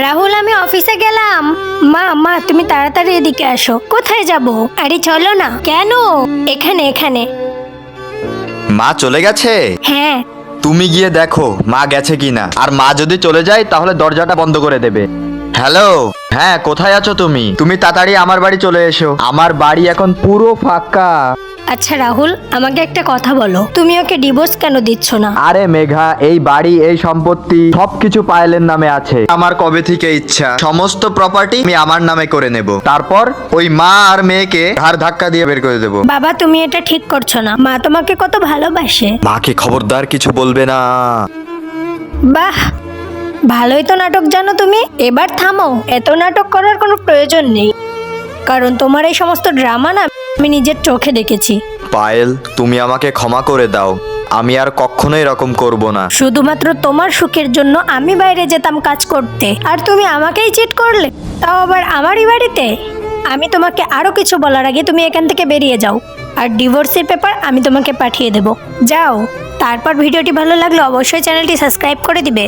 রাহুল, আমি অফিসে গেলাম। মা মা, তুমি তাড়াতাড়ি এদিকে আসো। কোথায় যাব? আরে চলো না। কেন? এখানে এখানে। মা চলে গেছে? হ্যাঁ। তুমি গিয়ে দেখো মা গেছে কিনা, আর মা যদি চলে যায় তাহলে দরজাটা বন্ধ করে দেবে। হ্যালো, হ্যাঁ কোথায় আছো তুমি? তুমি তাড়াতাড়ি আমার বাড়ি চলে এসো, আমার বাড়ি এখন পুরো ফাঁকা। আচ্ছা রাহুল, আমাকে একটা কথা বলো, তুমি ওকে ডিভোর্স কেন দিচ্ছ না? আরে মেঘা, এই বাড়ি এই সম্পত্তি সবকিছু পায়েলের নামে আছে। আমার কবে থেকে ইচ্ছা সমস্ত প্রপার্টি আমি আমার নামে করে নেব, তারপর ওই মা আর মেয়েকে ঘাড় ধাক্কা দিয়ে বের করে দেব। বাবা, তুমি এটা ঠিক করছো না। মা তোমাকে কত ভালোবাসে। মাকে খবরদার কিছু বলবে না। বাহ, ভালোই তো নাটক জানো তুমি। এবার থামো, এত নাটক করার কোনো প্রয়োজন নেই, কারণ তোমার এই সমস্ত ড্রামা না আমি নিজের চোখে দেখেছি। পায়েল, তুমি আমাকে ক্ষমা করে দাও, আমি আর কখনো এরকম করব না। শুধুমাত্র তোমার সুখের জন্য আমি বাইরে যেতাম কাজ করতে, আর তুমি আমাকেই চিট করলে, তাও আবার আমারই বাড়িতে। আমি তোমাকে আরো কিছু বলার আগে তুমি এখান থেকে বেরিয়ে যাও, আর ডিভোর্সের পেপার আমি তোমাকে পাঠিয়ে দেব। যাও। তারপর ভিডিওটি ভালো লাগলে অবশ্যই চ্যানেলটি সাবস্ক্রাইব করে দিবে।